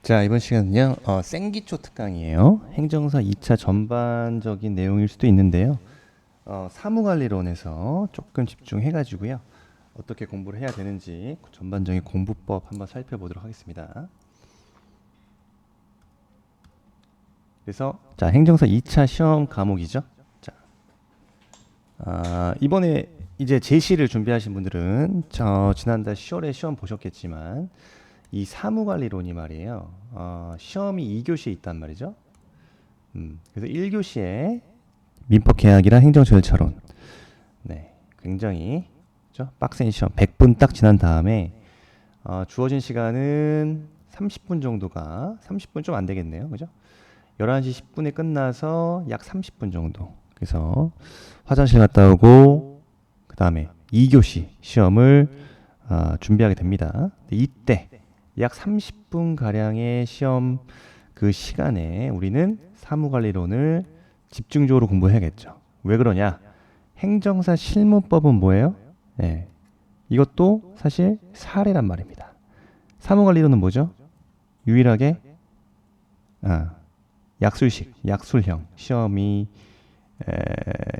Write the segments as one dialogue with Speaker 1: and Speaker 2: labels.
Speaker 1: 자, 이번 시간은요, 생기초 특강이에요. 행정사 2차 전반적인 내용일 수도 있는데요. 사무관리론에서 조금 집중해가지고요. 어떻게 공부를 해야 되는지 그 전반적인 공부법 한번 살펴보도록 하겠습니다. 그래서, 자, 행정사 2차 시험 과목이죠. 자, 이번에 이제 제시를 준비하신 분들은 지난달 10월에 시험 보셨겠지만, 이 사무관리론이 말이에요. 시험이 2교시에 있단 말이죠. 그래서 1교시에 민법계약이랑 행정절차론. 네, 굉장히 그죠? 빡센 시험 100분 딱 지난 다음에 주어진 시간은 30분 정도가 30분 좀 안 되겠네요. 그죠? 11시 10분에 끝나서 약 30분 정도. 그래서 화장실 갔다 오고 그 다음에 2교시 시험을 준비하게 됩니다. 이때 약 30분 가량의 시험 그 시간에 우리는 사무관리론을 집중적으로 공부해야겠죠. 왜 그러냐? 행정사 실무법은 뭐예요? 네. 이것도 사실 사례란 말입니다. 사무관리론은 뭐죠? 유일하게 약술식, 약술형 시험이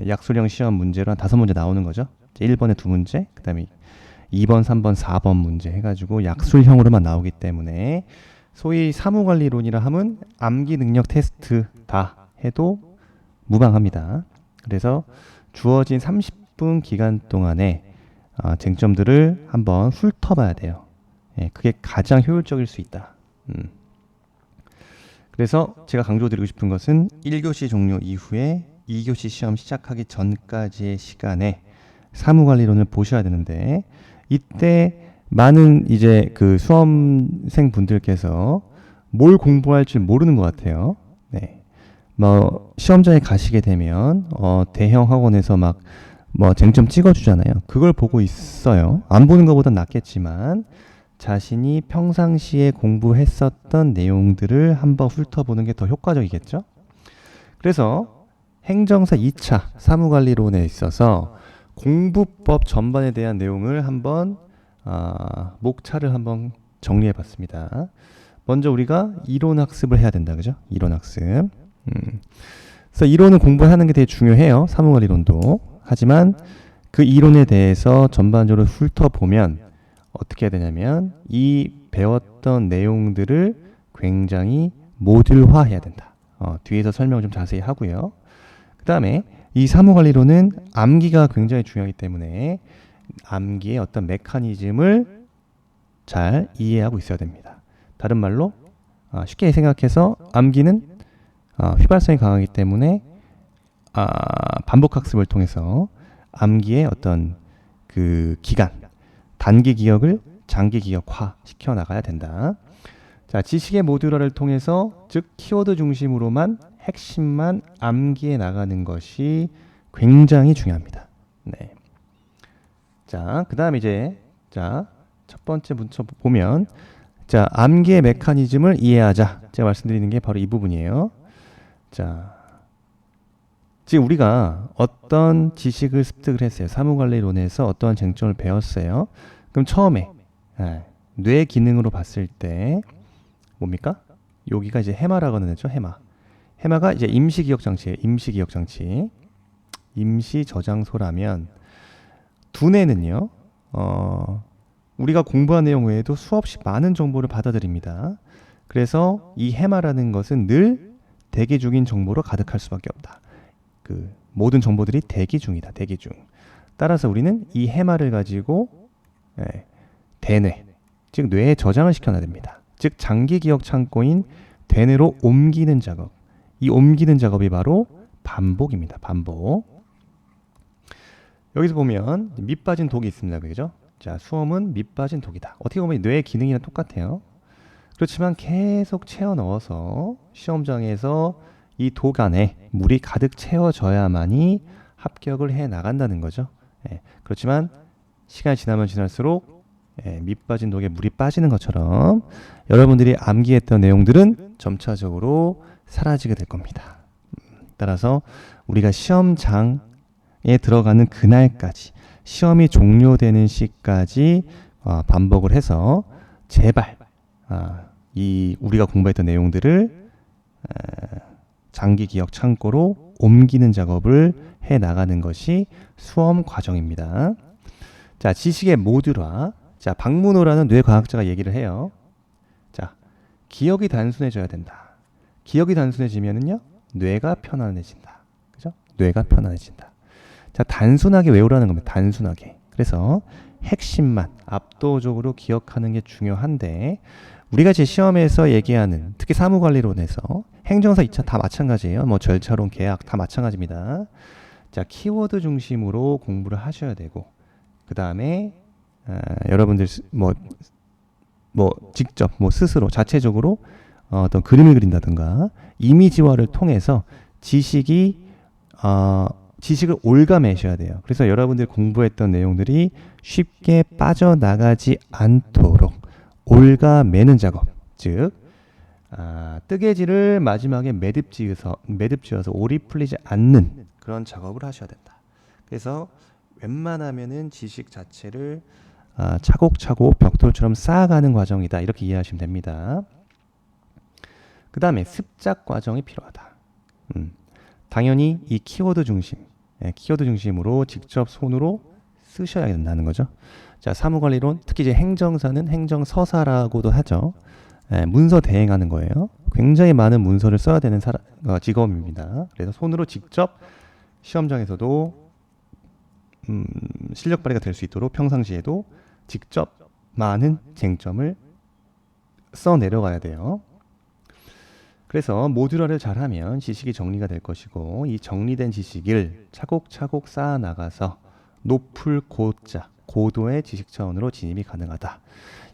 Speaker 1: 약술형 시험 문제로 한 5문제 나오는 거죠. 1번에 2문제, 그 다음에 2번, 3번, 4번 문제 해가지고 약술형으로만 나오기 때문에 소위 사무관리론이라 하면 암기 능력 테스트 다 해도 무방합니다. 그래서 주어진 30분 기간 동안에 쟁점들을 한번 훑어봐야 돼요. 예, 그게 가장 효율적일 수 있다. 그래서 제가 강조드리고 싶은 것은 1교시 종료 이후에 2교시 시험 시작하기 전까지의 시간에 사무관리론을 보셔야 되는데 이때 많은 이제 그 수험생 분들께서 뭘 공부할지 모르는 것 같아요. 네. 뭐 시험장에 가시게 되면 대형 학원에서 막 뭐 쟁점 찍어주잖아요. 그걸 보고 있어요. 안 보는 것보단 낫겠지만 자신이 평상시에 공부했었던 내용들을 한번 훑어보는 게 더 효과적이겠죠. 그래서 행정사 2차 사무관리론에 있어서 공부법 전반에 대한 내용을 한번 목차를 한번 정리해 봤습니다. 먼저 우리가 이론 학습을 해야 된다. 그죠? 이론 학습. 그래서 이론을 공부하는 게 되게 중요해요. 사무관리론도. 하지만 그 이론에 대해서 전반적으로 훑어보면 어떻게 해야 되냐면 이 배웠던 내용들을 굉장히 모듈화해야 된다. 뒤에서 설명 좀 자세히 하고요. 그 다음에 이 사무관리론은 암기가 굉장히 중요하기 때문에 암기의 어떤 메커니즘을 잘 이해하고 있어야 됩니다. 다른 말로 쉽게 생각해서 암기는 휘발성이 강하기 때문에 반복 학습을 통해서 암기의 어떤 그 기간, 단기 기억을 장기 기억화 시켜 나가야 된다. 자, 지식의 모듈화를 통해서 즉 키워드 중심으로만 핵심만 암기해 나가는 것이 굉장히 중요합니다. 네. 자, 그 다음 이제 첫 번째 문서 보면 자, 암기의 메커니즘을 이해하자. 제가 말씀드리는 게 바로 이 부분이에요. 자, 지금 우리가 어떤 지식을 습득을 했어요. 사무관리론에서 어떠한 쟁점을 배웠어요. 그럼 처음에 뇌 기능으로 봤을 때 뭡니까? 여기가 이제 해마라고 하는 애죠. 해마가 이제 임시기억장치예요. 임시기억장치. 임시저장소라면 두뇌는요. 우리가 공부한 내용 외에도 수없이 많은 정보를 받아들입니다. 그래서 이 해마라는 것은 늘 대기 중인 정보로 가득할 수밖에 없다. 그 모든 정보들이 대기 중이다. 대기 중. 따라서 우리는 이 해마를 가지고 대뇌, 즉 뇌에 저장을 시켜놔야 됩니다. 즉 장기 기억 창고인 대뇌로 옮기는 작업. 이 옮기는 작업이 바로 반복입니다. 반복. 여기서 보면 밑 빠진 독이 있습니다. 그죠? 자, 수험은 밑 빠진 독이다. 어떻게 보면 뇌의 기능이랑 똑같아요. 그렇지만 계속 채워 넣어서 시험장에서 이 독 안에 물이 가득 채워져야만이 합격을 해 나간다는 거죠. 그렇지만 시간이 지나면 지날수록 밑 빠진 독에 물이 빠지는 것처럼 여러분들이 암기했던 내용들은 점차적으로 사라지게 될 겁니다. 따라서 우리가 시험장에 들어가는 그날까지 시험이 종료되는 시까지 반복을 해서 제발 이 우리가 공부했던 내용들을 장기 기억 창고로 옮기는 작업을 해 나가는 것이 수험 과정입니다. 자, 지식의 모듈화. 자, 박문호라는 뇌과학자가 얘기를 해요. 자, 기억이 단순해져야 된다. 기억이 단순해지면은요, 뇌가 편안해진다. 그죠? 뇌가 편안해진다. 자, 단순하게 외우라는 겁니다. 단순하게. 그래서 핵심만 압도적으로 기억하는 게 중요한데, 우리가 제 시험에서 얘기하는 특히 사무관리론에서 행정사 2차 다 마찬가지예요. 뭐 절차론, 계약 다 마찬가지입니다. 자, 키워드 중심으로 공부를 하셔야 되고, 그 다음에 여러분들 뭐 직접 뭐 스스로 자체적으로 어떤 그림을 그린다든가 이미지화를 통해서 지식을 올가매셔야 돼요. 그래서 여러분들이 공부했던 내용들이 쉽게 빠져나가지 않도록 올가매는 작업, 즉 뜨개질을 마지막에 매듭 지어서 올이 풀리지 않는 그런 작업을 하셔야 된다. 그래서 웬만하면은 지식 자체를 차곡차곡 벽돌처럼 쌓아가는 과정이다. 이렇게 이해하시면 됩니다. 그 다음에 습작 과정이 필요하다. 당연히 이 키워드 중심으로 직접 손으로 쓰셔야 된다는 거죠. 자, 사무관리론, 특히 이제 행정사는 행정서사라고도 하죠. 문서 대행하는 거예요. 굉장히 많은 문서를 써야 되는 직업입니다. 그래서 손으로 직접 시험장에서도 실력 발휘가 될 수 있도록 평상시에도 직접 많은 쟁점을 써 내려가야 돼요. 그래서 모듈화를 잘하면 지식이 정리가 될 것이고, 이 정리된 지식을 차곡차곡 쌓아 나가서 높을 고자, 고도의 지식 차원으로 진입이 가능하다.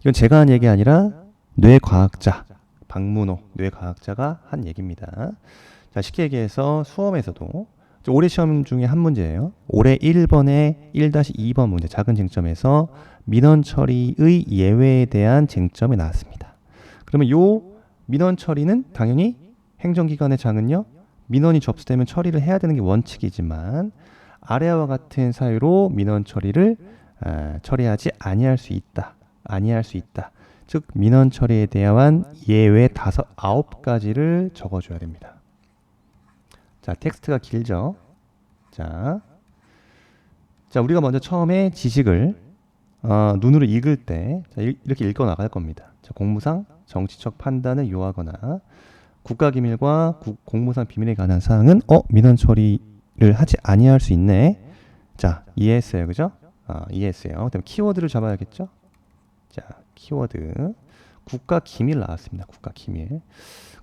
Speaker 1: 이건 제가 한 얘기 아니라 뇌과학자, 박문호 뇌과학자가 한 얘기입니다. 자, 쉽게 얘기해서 수험에서도 올해 시험 중에 한 문제예요. 올해 1번에 1-2번 문제 작은 쟁점에서 민원 처리의 예외에 대한 쟁점이 나왔습니다. 그러면 요 민원 처리는 당연히 행정기관의 장은요, 민원이 접수되면 처리를 해야 되는 게 원칙이지만 아래와 같은 사유로 민원 처리를 처리하지 아니할 수 있다. 즉 민원 처리에 대한 예외 9가지를 적어줘야 됩니다. 자, 텍스트가 길죠. 자, 우리가 먼저 처음에 지식을 눈으로 읽을 때 이렇게 읽어 나갈 겁니다. 자, 공무상 정치적 판단을 요하거나 국가기밀과 공무상 비밀에 관한 사항은 민원 처리를 하지 아니할 수 있네. 자, 이해했어요, 그죠? 이해했어요. 그다음 키워드를 잡아야겠죠. 자, 키워드 국가기밀 나왔습니다. 국가기밀.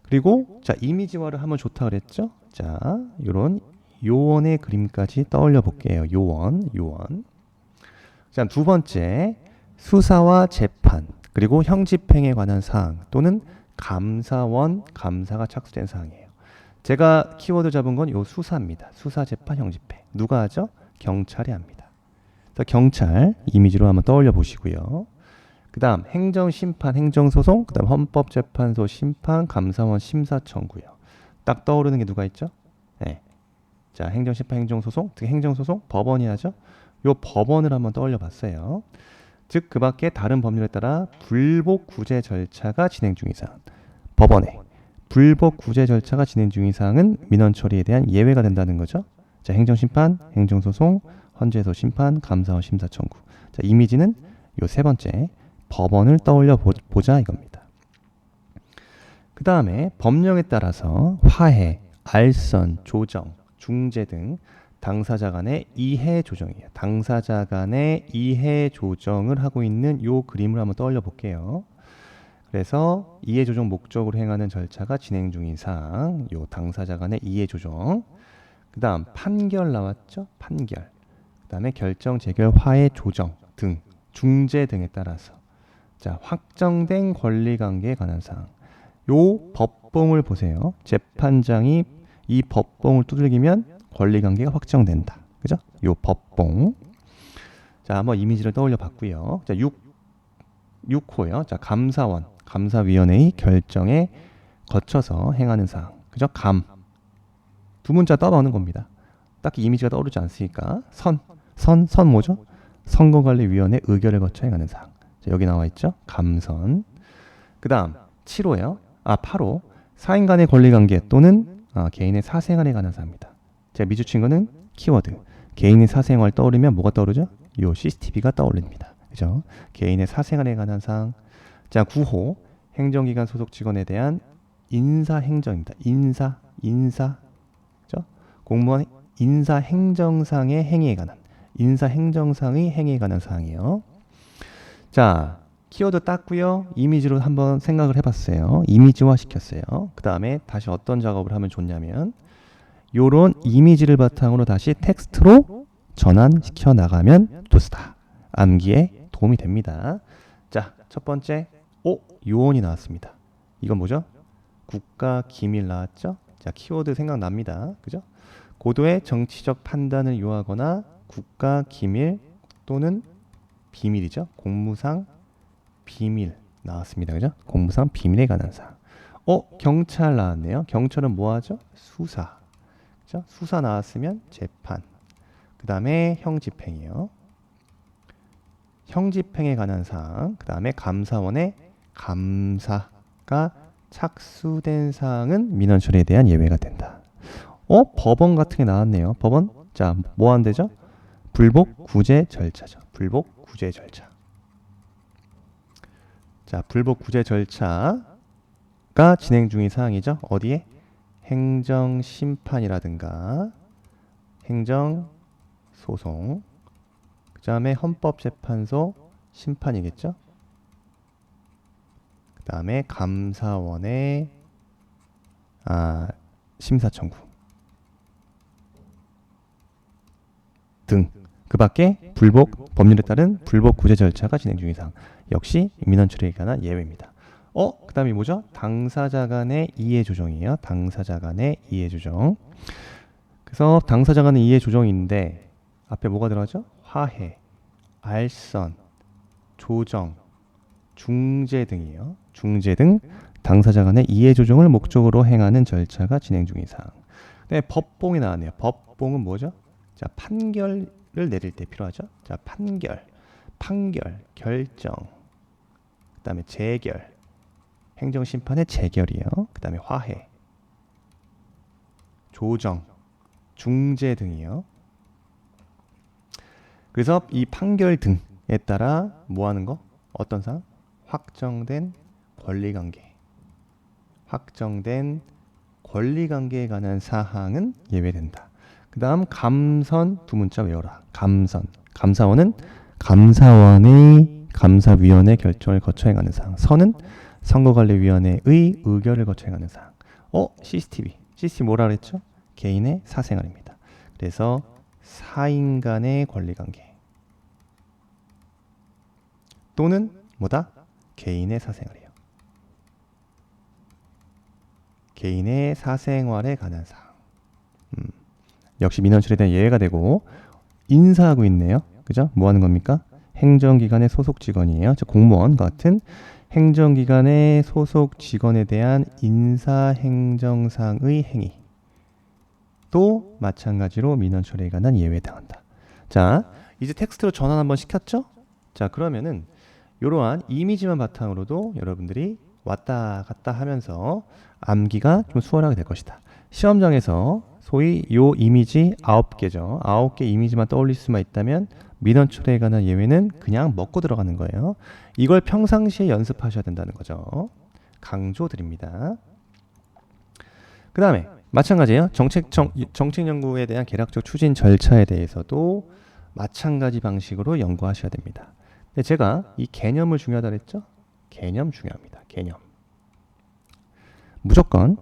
Speaker 1: 그리고 자, 이미지화를 하면 좋다 그랬죠. 자, 요런 요원의 그림까지 떠올려 볼게요. 요원. 자, 두 번째, 수사와 재판 그리고 형집행에 관한 사항 또는 감사가 착수된 사항이에요. 제가 키워드 잡은 건 요 수사입니다. 수사, 재판, 형집행. 누가 하죠? 경찰이 합니다. 그래서 경찰 이미지로 한번 떠올려 보시고요. 그 다음 행정심판, 행정소송, 그 다음 헌법재판소 심판, 감사원 심사청구요. 딱 떠오르는 게 누가 있죠? 네. 자, 행정심판, 행정소송, 특히 행정소송, 법원이 하죠. 요 법원을 한번 떠올려 봤어요. 즉, 그 밖에 다른 법률에 따라 불복 구제 절차가 진행 중인 사항. 법원에 불복 구제 절차가 진행 중인 사항은 민원 처리에 대한 예외가 된다는 거죠. 자, 행정심판, 행정소송, 헌재소 심판, 감사원 심사청구. 자, 이미지는 요 세 번째 법원을 떠올려 보자 이겁니다. 그 다음에 법령에 따라서 화해, 알선, 조정, 중재 등 당사자 간의 이해 조정이에요. 당사자 간의 이해 조정을 하고 있는 요 그림을 한번 떠올려 볼게요. 그래서 이해 조정 목적으로 행하는 절차가 진행 중인 사항, 요 당사자 간의 이해 조정. 그 다음 판결 나왔죠? 판결. 그 다음에 결정, 재결, 화해, 조정 등, 중재 등에 따라서 자, 확정된 권리관계에 관한 사항. 요 법봉을 보세요. 재판장이 이 법봉을 두들기면 권리관계가 확정된다. 그죠? 요 법봉. 자, 한번 이미지를 떠올려 봤고요. 자, 6호요. 자, 감사원, 감사위원회의 결정에 거쳐서 행하는 사항. 그죠? 두 문자 떠나오는 겁니다. 딱히 이미지가 떠오르지 않으니까 선 뭐죠? 선거관리위원회 의결을 거쳐 행하는 사항. 자, 여기 나와 있죠? 감선. 그 다음 7호예요. 8호. 사인 간의 권리관계 또는 개인의 사생활에 관한 사항입니다. 제가 미주친 거는 키워드. 개인의 사생활 떠오르면 뭐가 떠오르죠? 요 CCTV가 떠올립니다. 그죠? 개인의 사생활에 관한 사항. 자, 9호. 행정기관 소속 직원에 대한 인사행정입니다. 인사. 그죠? 공무원 인사행정상의 행위에 관한. 인사행정상의 행위에 관한 사항이에요. 자, 키워드 땄고요. 이미지로 한번 생각을 해봤어요. 이미지화 시켰어요. 그 다음에 다시 어떤 작업을 하면 좋냐면 요런 이미지를 바탕으로 다시 텍스트로 전환시켜 나가면 좋다. 암기에 도움이 됩니다. 자, 첫 번째 요원이 나왔습니다. 이건 뭐죠? 국가 기밀 나왔죠? 자, 키워드 생각납니다. 그죠? 고도의 정치적 판단을 요하거나 국가 기밀 또는 비밀이죠. 공무상 비밀 나왔습니다. 그죠? 공무상 비밀에 관한 사항. 경찰 나왔네요. 경찰은 뭐 하죠? 수사. 그죠? 수사 나왔으면 재판. 그 다음에 형집행이요. 형집행에 관한 사항. 그 다음에 감사원의 감사가 착수된 사항은 민원 처리에 대한 예외가 된다. 법원 같은 게 나왔네요. 법원. 자, 뭐 하는 데죠? 불복 구제 절차죠. 불복 구제 절차. 자, 불복 구제 절차가 진행 중인 사항이죠. 어디에? 행정심판이라든가 행정소송, 그 다음에 헌법재판소 심판이겠죠. 그 다음에 감사원의 심사청구 등. 그 밖에 불복, 법률에 따른 불복 구제 절차가 진행 중인 사항. 역시 민원 처리에 관한 예외입니다. 그 다음이 뭐죠? 당사자 간의 이해 조정이에요. 당사자 간의 이해 조정. 그래서 당사자 간의 이해 조정인데 앞에 뭐가 들어가죠? 화해, 알선, 조정, 중재 등이에요. 중재 등 당사자 간의 이해 조정을 목적으로 행하는 절차가 진행 중인 사항. 네, 법봉이 나왔네요. 법봉은 뭐죠? 자, 판결을 내릴 때 필요하죠. 자, 판결, 결정, 그 다음에 재결, 행정심판의 재결이에요. 그 다음에 화해, 조정, 중재 등이에요. 그래서 이 판결 등에 따라 뭐 하는 거? 어떤 사항? 확정된 권리관계에 관한 사항은 예외된다. 그 다음 감선 두 문자 외워라. 감사원은 감사원의 감사위원회 결정을 거쳐 행하는 사항. 선은 선거관리위원회의 의결을 거쳐 행하는 사항. CCTV 뭐라 그랬죠? 개인의 사생활입니다. 그래서 사인 간의 권리관계 또는 뭐다? 개인의 사생활이에요. 개인의 사생활에 관한 사항. 역시 민원 처리에 대한 예외가 되고 인사하고 있네요. 그죠? 뭐 하는 겁니까? 행정기관의 소속 직원이에요. 공무원 같은 행정기관의 소속 직원에 대한 인사행정상의 행위 또 마찬가지로 민원 처리에 관한 예외에 당한다. 자, 이제 텍스트로 전환 한번 시켰죠? 자, 그러면은 이러한 이미지만 바탕으로도 여러분들이 왔다 갔다 하면서 암기가 좀 수월하게 될 것이다. 시험장에서 소위 요 이미지 9개죠. 9개 이미지만 떠올릴 수만 있다면 민원 처리에 관한 예외는 그냥 먹고 들어가는 거예요. 이걸 평상시에 연습하셔야 된다는 거죠. 강조드립니다. 그 다음에 마찬가지예요. 정책 연구에 대한 개략적 추진 절차에 대해서도 마찬가지 방식으로 연구하셔야 됩니다. 근데 제가 이 개념을 중요하다 그랬죠? 개념 중요합니다. 개념. 무조건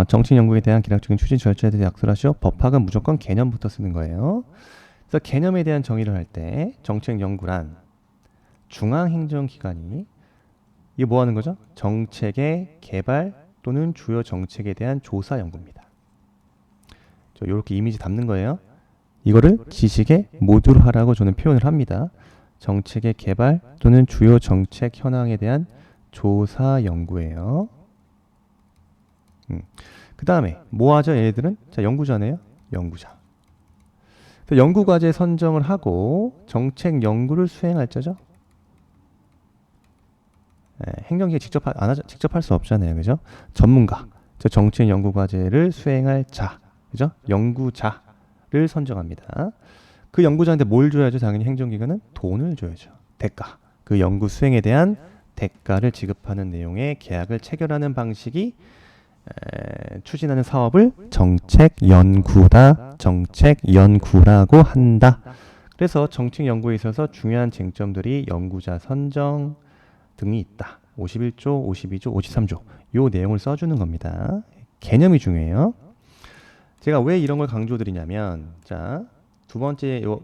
Speaker 1: 정책 연구에 대한 개략적인 추진 절차에 대해 약속을 하시오. 법학은 무조건 개념부터 쓰는 거예요. 그래서 개념에 대한 정의를 할 때 정책 연구란 중앙행정기관이 이게 뭐 하는 거죠? 정책의 개발 또는 주요 정책에 대한 조사 연구입니다. 이렇게 이미지 담는 거예요. 이거를 지식의 모듈 하라고 저는 표현을 합니다. 정책의 개발 또는 주요 정책 현황에 대한 조사 연구예요. 그 다음에 뭐 하죠? 얘네들은 자, 연구자네요. 연구자. 연구 과제 선정을 하고 정책 연구를 수행할 자죠. 행정기획 직접 할 수 없잖아요, 그죠? 전문가, 저 정책 연구 과제를 수행할 자, 그죠? 연구자를 선정합니다. 그 연구자한테 뭘 줘야죠? 당연히 행정기관은 돈을 줘야죠. 대가. 그 연구 수행에 대한 대가를 지급하는 내용의 계약을 체결하는 방식이 추진하는 사업을 정책연구라고 한다. 그래서 정책연구에 있어서 중요한 쟁점들이 연구자 선정 등이 있다. 51조, 52조, 53조 요 내용을 써주는 겁니다. 개념이 중요해요. 제가 왜 이런 걸 강조드리냐면 자, 두 번째 요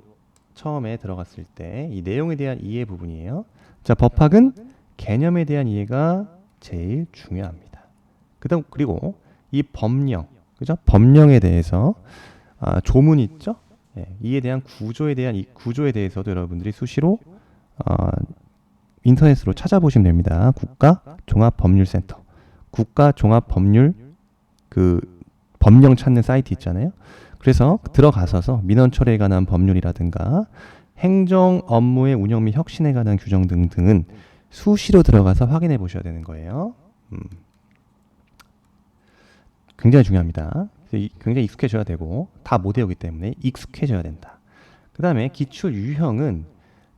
Speaker 1: 처음에 들어갔을 때 이 내용에 대한 이해 부분이에요. 자, 법학은 개념에 대한 이해가 제일 중요합니다. 그리고 이 법령, 그죠? 법령에 대해서 조문 있죠? 이에 대한 이 구조에 대해서도 여러분들이 수시로 인터넷으로 찾아보시면 됩니다. 국가종합법률센터, 국가종합법률 그 법령 찾는 사이트 있잖아요. 그래서 들어가셔서 민원 처리에 관한 법률이라든가 행정 업무의 운영 및 혁신에 관한 규정 등등은 수시로 들어가서 확인해 보셔야 되는 거예요. 굉장히 중요합니다. 굉장히 익숙해져야 되고 다 못 외우기 때문에 익숙해져야 된다. 그 다음에 기출 유형은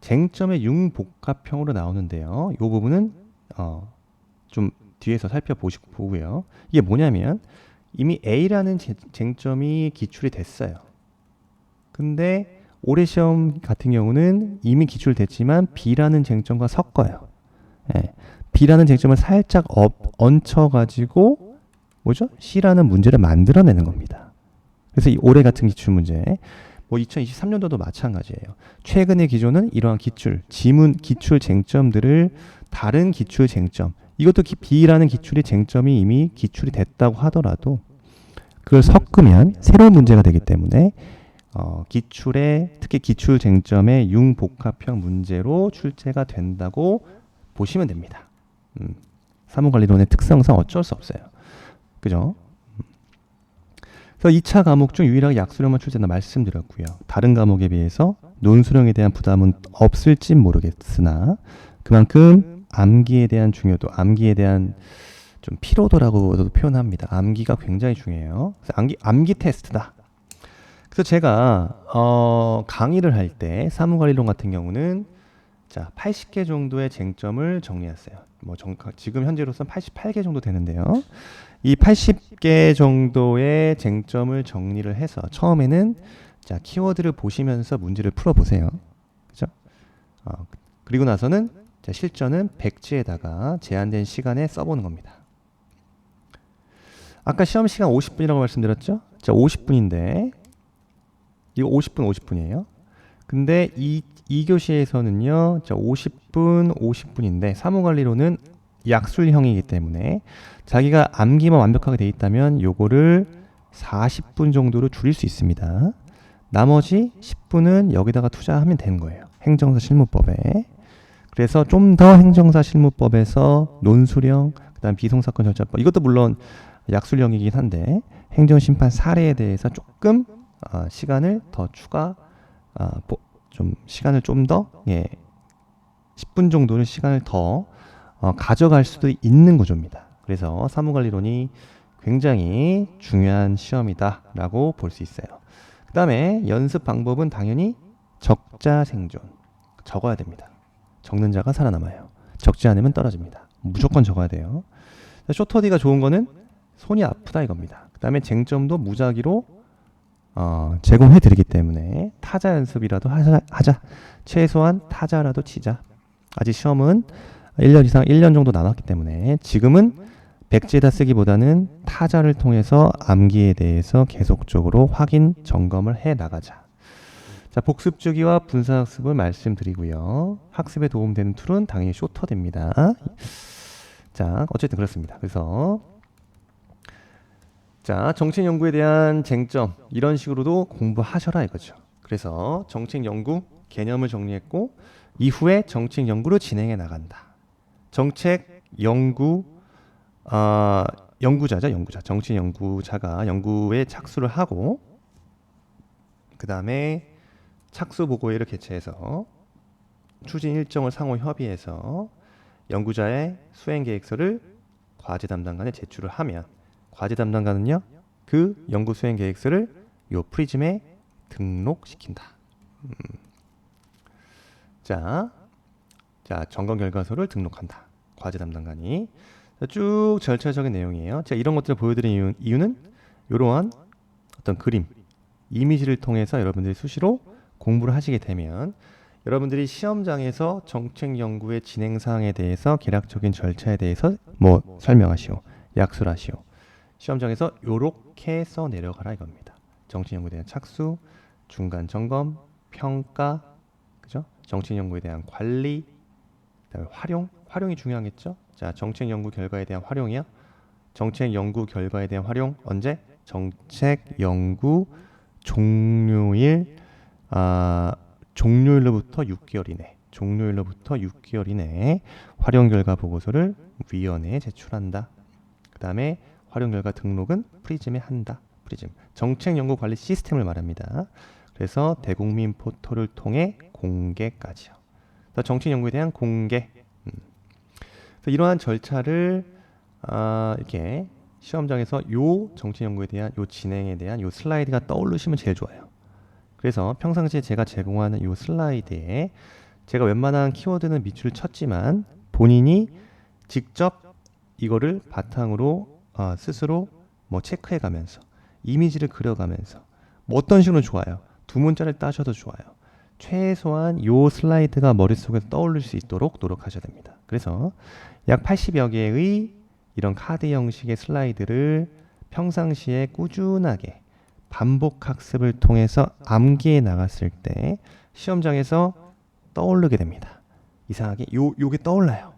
Speaker 1: 쟁점의 융복합형으로 나오는데요. 이 부분은 좀 뒤에서 살펴보고요. 이게 뭐냐면 이미 A라는 쟁점이 기출이 됐어요. 근데 올해 시험 같은 경우는 이미 기출됐지만 B라는 쟁점과 섞어요. B라는 쟁점을 살짝 얹혀가지고 뭐죠? C라는 문제를 만들어내는 겁니다. 그래서 이 올해 같은 기출 문제, 뭐 2023년도도 마찬가지예요. 최근의 기조는 이러한 지문 기출 쟁점들을 다른 기출 쟁점, 이것도 B라는 기출의 쟁점이 이미 기출이 됐다고 하더라도 그걸 섞으면 새로운 문제가 되기 때문에 특히 기출 쟁점의 융복합형 문제로 출제가 된다고 보시면 됩니다. 사무관리론의 특성상 어쩔 수 없어요. 그죠? 그래서 2차 과목 중 유일하게 약수령만 출제한다 말씀드렸고요. 다른 과목에 비해서 논수령에 대한 부담은 없을지 모르겠으나 그만큼 암기에 대한 중요도, 암기에 대한 좀 피로도라고도 표현합니다. 암기가 굉장히 중요해요. 그래서 암기 테스트다. 그래서 제가 강의를 할 때 사무관리론 같은 경우는 자 80개 정도의 쟁점을 정리했어요. 지금 현재로서는 88개 정도 되는데요. 이 80개 정도의 쟁점을 정리를 해서 처음에는 자 키워드를 보시면서 문제를 풀어보세요. 그죠? 그리고 나서는 자, 실전은 백지에다가 제한된 시간에 써보는 겁니다. 아까 시험 시간 50분이라고 말씀드렸죠? 자 50분인데 이거 50분이에요. 근데 이 2교시에서는요. 자 50분인데 사무관리론은 약술형이기 때문에 자기가 암기만 완벽하게 돼 있다면 요거를 40분 정도로 줄일 수 있습니다. 나머지 10분은 여기다가 투자하면 되는 거예요. 행정사 실무법에. 그래서 좀 더 행정사 실무법에서 논수령, 그다음 비송사건 절차법, 이것도 물론 약술형이긴 한데 행정심판 사례에 대해서 조금 시간을 더 시간을 좀 더 10분 정도는 시간을 더 가져갈 수도 있는 구조입니다. 그래서 사무관리론이 굉장히 중요한 시험이다라고 볼 수 있어요. 그 다음에 연습 방법은 당연히 적자생존. 적어야 됩니다. 적는 자가 살아남아요. 적지 않으면 떨어집니다. 무조건 적어야 돼요. 쇼터디가 좋은 거는 손이 아프다 이겁니다. 그 다음에 쟁점도 무작위로 제공해 드리기 때문에 타자 연습이라도 하자. 최소한 타자라도 치자. 아직 시험은 1년 정도 남았기 때문에 지금은 백지에다 쓰기보다는 타자를 통해서 암기에 대해서 계속적으로 확인, 점검을 해 나가자. 자, 복습 주기와 분사학습을 말씀드리고요. 학습에 도움되는 툴은 당연히 쇼터됩니다. 자, 어쨌든 그렇습니다. 그래서 자, 정책 연구에 대한 쟁점 이런 식으로도 공부하셔라 이거죠. 그래서 정책 연구 개념을 정리했고 이후에 정책 연구를 진행해 나간다. 정책 연구 연구자죠. 정책 연구자가 연구에 착수를 하고 그 다음에 착수 보고회를 개최해서 추진 일정을 상호 협의해서 연구자의 수행 계획서를 과제 담당관에 제출을 하면 과제 담당관은요 그 연구 수행 계획서를 요 프리즘에 등록시킨다. 자 점검 결과서를 등록한다. 과제 담당관이 쭉 절차적인 내용이에요. 제가 이런 것들을 보여드린 이유는 이러한 어떤 그림, 이미지를 통해서 여러분들이 수시로 공부를 하시게 되면 여러분들이 시험장에서 정책 연구의 진행 사항에 대해서 계략적인 절차에 대해서 뭐 설명하시오, 약술하시오. 시험장에서 요렇게 써 내려가라 이겁니다. 정책 연구에 대한 착수, 중간 점검, 평가, 그죠? 정책 연구에 대한 관리, 그다음에 활용이 중요하겠죠? 자, 정책 연구 결과에 대한 활용이요. 정책 연구 결과에 대한 활용 언제? 정책 연구 종료일 종료일로부터 6개월 이내. 종료일로부터 6개월 이내에 활용 결과 보고서를 위원회에 제출한다. 그다음에 활용 결과 등록은 프리즘에 한다. 프리즘. 정책 연구 관리 시스템을 말합니다. 그래서 대국민 포털을 통해 공개까지요. 정책 연구에 대한 공개. 그래서 이러한 절차를 이렇게 시험장에서 요 정책 연구에 대한 요 진행에 대한 요 슬라이드가 떠오르시면 제일 좋아요. 그래서 평상시에 제가 제공하는 요 슬라이드에 제가 웬만한 키워드는 밑줄을 쳤지만 본인이 직접 이거를 바탕으로 스스로 뭐 체크해가면서 이미지를 그려가면서 뭐 어떤 식으로 좋아요. 두 문자를 따셔도 좋아요. 최소한 요 슬라이드가 머릿속에 떠올릴 수 있도록 노력하셔야 됩니다. 그래서 약 80여 개의 이런 카드 형식의 슬라이드를 평상시에 꾸준하게 반복 학습을 통해서 암기해 나갔을 때 시험장에서 떠오르게 됩니다. 이상하게 요게 떠올라요.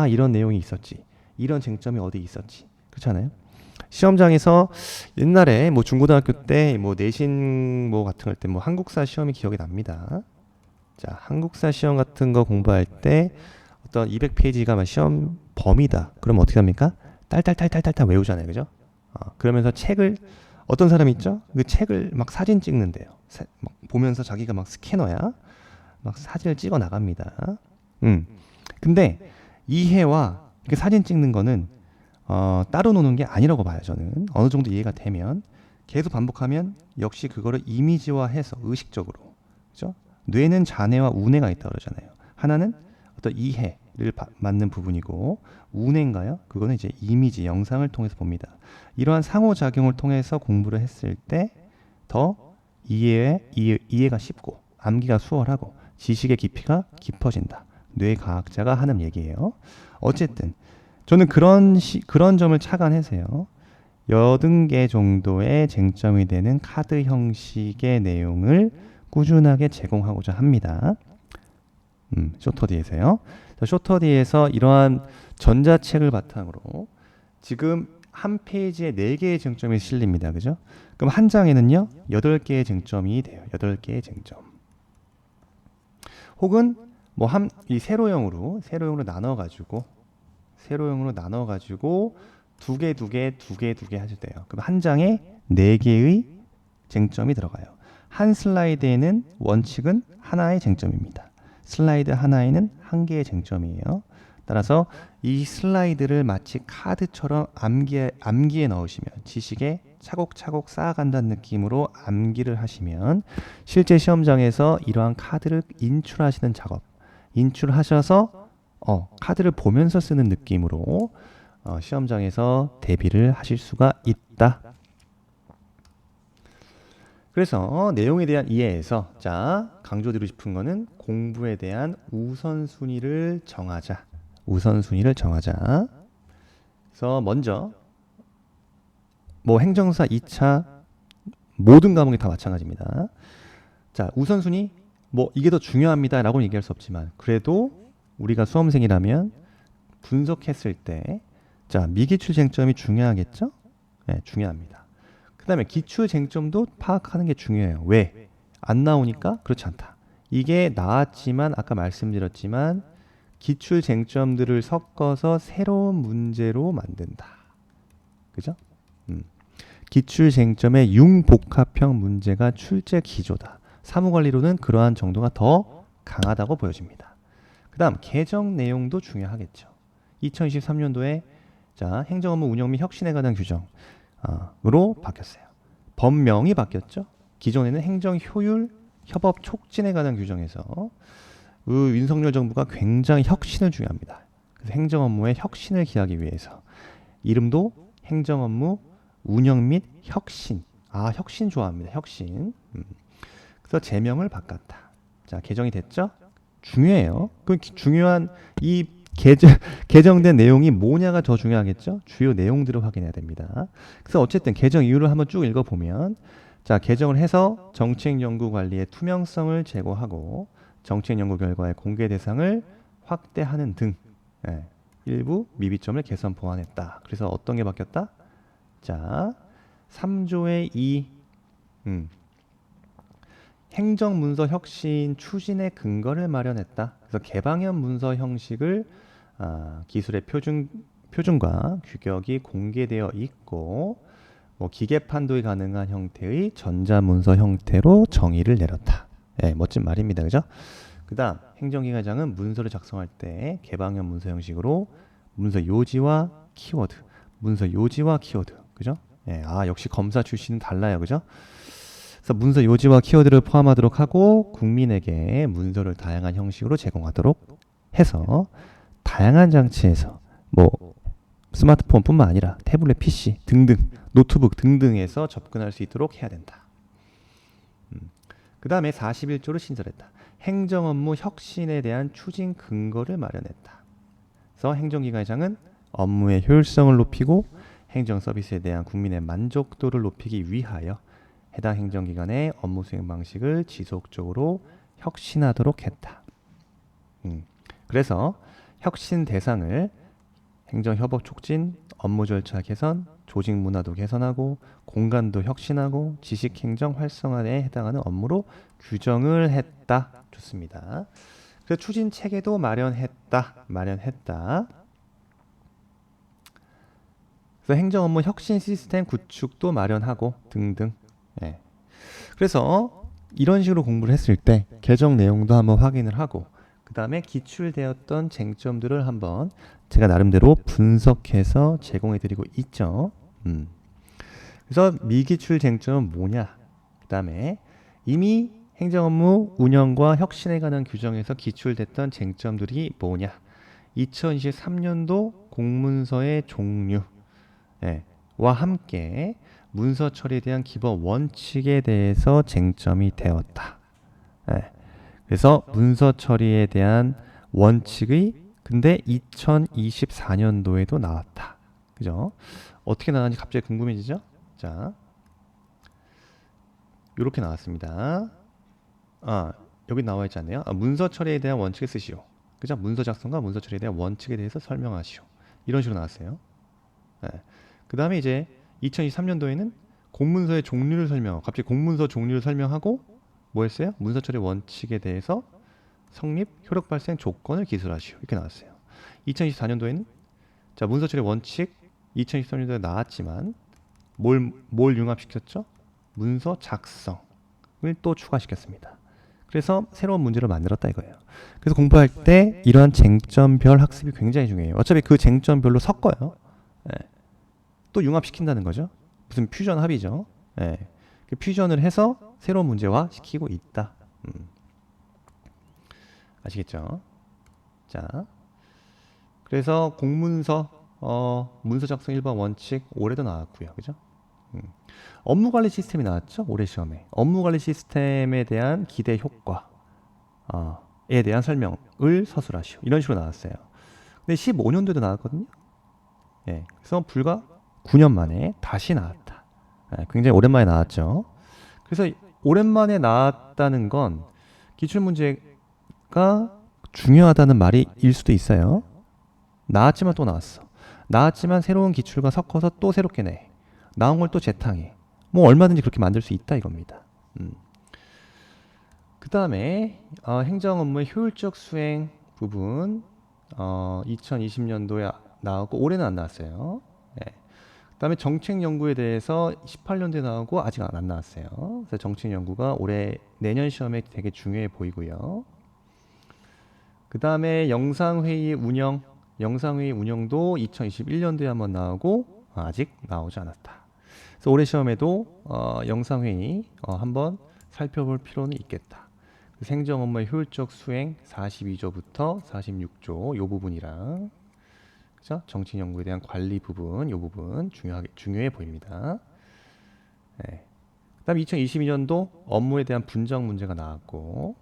Speaker 1: 이런 내용이 있었지. 이런 쟁점이 어디 있었지. 그렇잖아요. 시험장에서 옛날에 뭐 중고등학교 때 뭐 내신 뭐 같은 거 할 때 뭐 한국사 시험이 기억이 납니다. 자, 한국사 시험 같은 거 공부할 때 어떤 200페이지가 막 시험 범위다. 그럼 어떻게 합니까? 딸딸딸딸딸 외우잖아요. 그죠? 그러면서 책을 어떤 사람이 있죠? 그 책을 막 사진 찍는데요. 막 보면서 자기가 막 스캐너야. 막 사진을 찍어 나갑니다. 근데 이해와 그 사진 찍는 거는 따로 노는 게 아니라고 봐요. 저는 어느 정도 이해가 되면 계속 반복하면 역시 그거를 이미지화해서 의식적으로, 그죠? 뇌는 자뇌와 우뇌가 있다고 그러잖아요. 하나는 어떤 이해를 맞는 부분이고 우뇌인가요? 그거는 이제 이미지, 영상을 통해서 봅니다. 이러한 상호작용을 통해서 공부를 했을 때 더 이해가 쉽고 암기가 수월하고 지식의 깊이가 깊어진다. 뇌과학자가 하는 얘기예요. 어쨌든 저는 그런 점을 착안해서요. 80개 정도의 쟁점이 되는 카드 형식의 내용을 꾸준하게 제공하고자 합니다. 쇼터디에서요. 쇼터디에서 이러한 전자책을 바탕으로 지금 한 페이지에 4개의 쟁점이 실립니다. 그죠? 그럼 한 장에는요. 8개의 쟁점이 돼요. 8개의 쟁점. 혹은 뭐 이 세로형으로 나눠가지고 두 개 하셔도 돼요. 그럼 한 장에 4개의 쟁점이 들어가요. 한 슬라이드에는 원칙은 하나의 쟁점입니다. 슬라이드 하나에는 1개의 쟁점이에요. 따라서 이 슬라이드를 마치 카드처럼 암기에 넣으시면 지식에 차곡차곡 쌓아간다는 느낌으로 암기를 하시면 실제 시험장에서 이러한 카드를 인출하시는 작업, 인출하셔서 카드를 보면서 쓰는 느낌으로 시험장에서 대비를 하실 수가 있다. 그래서 내용에 대한 이해에서 강조드리고 싶은 거는 공부에 대한 우선순위를 정하자. 그래서 먼저 뭐 행정사 2차 모든 과목이 다 마찬가지입니다. 자, 우선순위 뭐 이게 더 중요합니다라고 얘기할 수 없지만 그래도 우리가 수험생이라면 분석했을 때 미기출 쟁점이 중요하겠죠? 네, 중요합니다. 그 다음에 기출 쟁점도 파악하는 게 중요해요. 왜? 안 나오니까? 그렇지 않다. 이게 나왔지만 아까 말씀드렸지만 기출 쟁점들을 섞어서 새로운 문제로 만든다. 그죠? 기출 쟁점의 융복합형 문제가 출제 기조다. 사무관리로는 그러한 정도가 더 강하다고 보여집니다. 그 다음 개정 내용도 중요하겠죠. 2023년도에 자 행정업무 운영 및 혁신에 관한 규정으로 바뀌었어요. 법명이 바뀌었죠. 기존에는 행정 효율 협업 촉진에 관한 규정에서 윤석열 정부가 굉장히 혁신을 중요합니다. 그래서 행정업무의 혁신을 기하기 위해서 이름도 행정업무 운영 및 혁신. 혁신 좋아합니다. 혁신. 그래서 제명을 바꿨다. 자, 개정이 됐죠? 중요해요. 그 중요한 이 개정된 내용이 뭐냐가 더 중요하겠죠? 주요 내용들을 확인해야 됩니다. 그래서 어쨌든 개정 이유를 한번 쭉 읽어보면 자, 개정을 해서 정책 연구 관리의 투명성을 제고하고 정책 연구 결과의 공개 대상을 확대하는 등 일부 미비점을 개선 보완했다. 그래서 어떤 게 바뀌었다? 자, 3조의 2 행정문서 혁신 추진의 근거를 마련했다. 그래서 개방형 문서 형식을 기술의 표준과 규격이 공개되어 있고 기계 판도가 가능한 형태의 전자문서 형태로 정의를 내렸다. 멋진 말입니다. 그죠? 그 다음 행정기관장은 문서를 작성할 때 개방형 문서 형식으로 문서 요지와 키워드 그죠? 역시 검사 출신은 달라요. 그죠? 그래서 문서 요지와 키워드를 포함하도록 하고 국민에게 문서를 다양한 형식으로 제공하도록 해서 다양한 장치에서 스마트폰뿐만 아니라 태블릿 PC 등등 노트북 등등에서 접근할 수 있도록 해야 된다. 그 다음에 41조를 신설했다. 행정업무 혁신에 대한 추진 근거를 마련했다. 그래서 행정기관장은 업무의 효율성을 높이고 행정 서비스에 대한 국민의 만족도를 높이기 위하여 해당 행정기관의 업무 수행 방식을 지속적으로 혁신하도록 했다. 그래서 혁신 대상을 행정협업 촉진, 업무 절차 개선, 조직 문화도 개선하고 공간도 혁신하고 지식행정 활성화에 해당하는 업무로 규정을 했다. 좋습니다. 그래서 추진 체계도 마련했다. 그래서 행정업무 혁신 시스템 구축도 마련하고 등등. 그래서 이런 식으로 공부를 했을 때 개정 내용도 한번 확인을 하고 그 다음에 기출되었던 쟁점들을 한번 제가 나름대로 분석해서 제공해드리고 있죠. 그래서 미기출 쟁점은 뭐냐? 그 다음에 이미 행정업무 운영과 혁신에 관한 규정에서 기출됐던 쟁점들이 뭐냐? 2023년도 공문서의 종류와 함께 문서 처리에 대한 기본 원칙에 대해서 쟁점이 되었다. 그래서 문서 처리에 대한 원칙의 근데 2024년도에도 나왔다. 그죠? 어떻게 나왔는지 갑자기 궁금해지죠? 자, 이렇게 나왔습니다. 여기 나와 있지 않나요? 문서 처리에 대한 원칙을 쓰시오. 그죠? 문서 작성과 문서 처리에 대한 원칙에 대해서 설명하시오. 이런 식으로 나왔어요. 그 다음에 이제 2023년도에는 공문서의 종류를 설명하고 갑자기 공문서 종류를 설명하고 뭐 했어요? 문서 처리 원칙에 대해서 성립, 효력 발생 조건을 기술하시오. 이렇게 나왔어요. 2024년도에는 자, 문서 처리 원칙 2023년도에 나왔지만 뭘 융합시켰죠? 문서 작성을 또 추가시켰습니다. 그래서 새로운 문제를 만들었다 이거예요. 그래서 공부할 때 이러한 쟁점별 학습이 굉장히 중요해요. 어차피 그 쟁점별로 섞어요. 또 융합시킨다는 거죠. 무슨 퓨전 합이죠. 그 퓨전을 해서 새로운 문제화 시키고 있다. 아시겠죠? 자, 그래서 공문서 문서 작성 1번 원칙 올해도 나왔고요. 그죠? 업무관리 시스템이 나왔죠. 올해 시험에. 업무관리 시스템에 대한 기대 효과에 대한 설명을 서술하시오. 이런 식으로 나왔어요. 근데 15년도에도 나왔거든요. 그래서 불과 9년 만에 다시 나왔다. 굉장히 오랜만에 나왔죠. 그래서 오랜만에 나왔다는 건 기출문제가 중요하다는 말일 수도 있어요. 나왔지만 또 나왔어. 나왔지만 새로운 기출과 섞어서 또 새롭게 내. 나온 걸 또 재탕해. 뭐 얼마든지 그렇게 만들 수 있다 이겁니다. 그 다음에 행정업무의 효율적 수행 부분 2020년도에 나오고 올해는 안 나왔어요. 그 다음에 정책연구에 대해서 18년도에 나오고 아직 안 나왔어요. 그래서 정책연구가 올해 내년 시험에 되게 중요해 보이고요. 그 다음에 영상회의 운영도 2021년도에 한번 나오고 아직 나오지 않았다. 그래서 올해 시험에도 영상회의 한번 살펴볼 필요는 있겠다. 행정 업무의 효율적 수행 42조부터 46조 요 부분이랑 그죠? 정치 연구에 대한 관리 부분 요 부분 중요해 보입니다. 네. 그다음 2022년도 업무에 대한 분석 문제가 나왔고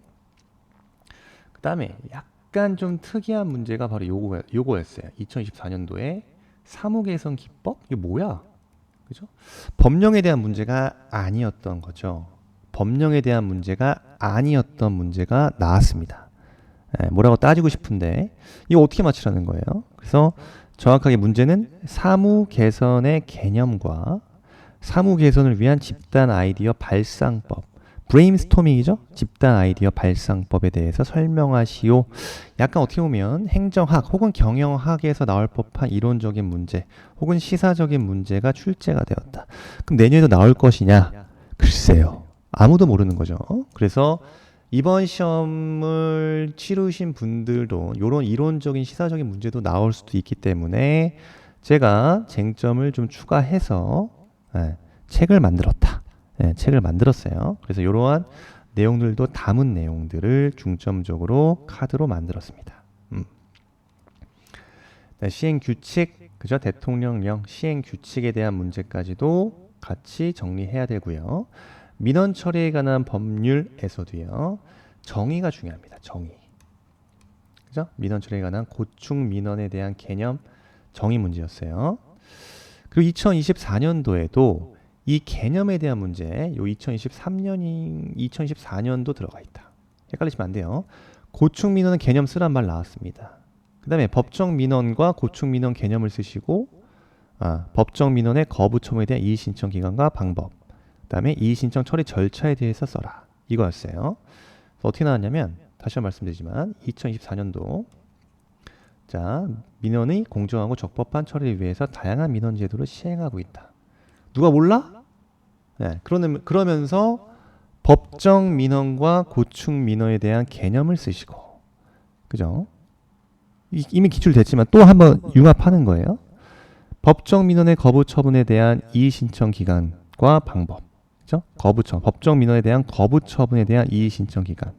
Speaker 1: 그다음에 약간 좀 특이한 문제가 바로 요거였어요. 2024년도에 사무개선 기법? 이게 뭐야? 그죠? 법령에 대한 문제가 아니었던 거죠. 법령에 대한 문제가 아니었던 문제가 나왔습니다. 뭐라고 따지고 싶은데 이거 어떻게 맞추라는 거예요? 그래서 정확하게 문제는 사무 개선의 개념과 사무 개선을 위한 집단 아이디어 발상법, 브레인스토밍이죠? 집단 아이디어 발상법에 대해서 설명하시오. 약간 어떻게 보면 행정학 혹은 경영학에서 나올 법한 이론적인 문제 혹은 시사적인 문제가 출제가 되었다. 그럼 내년에도 나올 것이냐? 글쎄요. 아무도 모르는 거죠. 그래서 이번 시험을 치르신 분들도 이런 이론적인 시사적인 문제도 나올 수도 있기 때문에 제가 쟁점을 좀 추가해서 책을 만들었다. 책을 만들었어요. 그래서 이러한 내용들도 담은 내용들을 중점적으로 카드로 만들었습니다. 시행 규칙, 그죠? 대통령령 시행 규칙에 대한 문제까지도 같이 정리해야 되고요. 민원 처리에 관한 법률에서도요. 정의가 중요합니다. 정의. 그죠? 민원 처리에 관한 고충 민원에 대한 개념 정의 문제였어요. 그리고 2024년도에도 이 개념에 대한 문제, 요 2024년도 들어가 있다. 헷갈리시면 안 돼요. 고충 민원은 개념 쓰란 말 나왔습니다. 그 다음에 법정 민원과 고충 민원 개념을 쓰시고 법정 민원의 거부 처분에 대한 이의 신청 기간과 방법 그 다음에 이의 신청 처리 절차에 대해서 써라. 이거였어요. 어떻게 나왔냐면 다시 한번 말씀드리지만 2024년도 자 민원의 공정하고 적법한 처리를 위해서 다양한 민원 제도를 시행하고 있다. 누가 몰라? 네, 그러면서 법정 민원과 고충 민원에 대한 개념을 쓰시고 그죠? 이미 기출됐지만 또 한번 융합하는 거예요. 법정 민원의 거부 처분에 대한 이의 신청 기간과 방법 그죠? 법정 민원에 대한 거부 처분에 대한 이의 신청 기간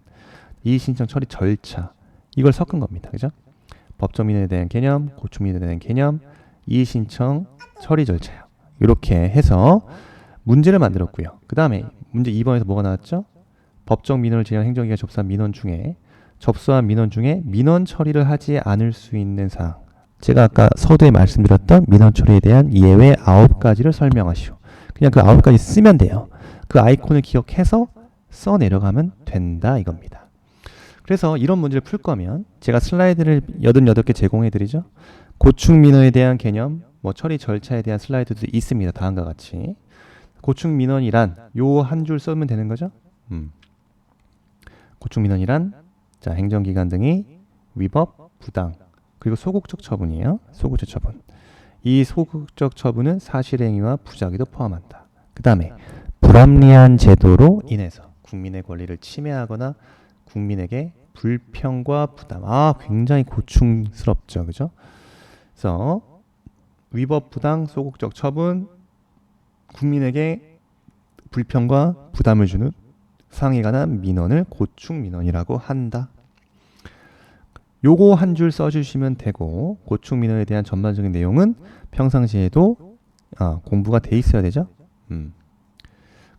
Speaker 1: 이의 신청 처리 절차 이걸 섞은 겁니다. 그죠? 법정 민원에 대한 개념, 고충 민원에 대한 개념, 이의 신청 처리 절차요. 이렇게 해서 문제를 만들었고요. 그 다음에 문제 2번에서 뭐가 나왔죠? 법정 민원을 제한 행정기관 접수한 민원 중에 민원 처리를 하지 않을 수 있는 사항. 제가 아까 서두에 말씀드렸던 민원 처리에 대한 예외 9가지를 설명하시오. 그냥 그 9가지 쓰면 돼요. 그 아이콘을 기억해서 써 내려가면 된다 이겁니다. 그래서 이런 문제를 풀 거면 제가 슬라이드를 88개 제공해 드리죠. 고충 민원에 대한 개념, 처리 절차에 대한 슬라이드도 있습니다. 다음과 같이. 고충 민원이란 요 한 줄 쓰면 되는 거죠. 고충 민원이란 자, 행정기관 등이 위법, 부당, 그리고 소극적 처분이에요. 소극적 처분. 이 소극적 처분은 사실행위와 부작위도 포함한다. 그 다음에 불합리한 제도로 인해서 국민의 권리를 침해하거나 국민에게 불평과 부담. 굉장히 고충스럽죠. 그죠? 그래서 위법, 부당, 소극적 처분, 국민에게 불평과 부담을 주는 사항에 관한 민원을 고충 민원이라고 한다. 요거 한 줄 써주시면 되고 고충 민원에 대한 전반적인 내용은 평상시에도 공부가 돼 있어야 되죠. 그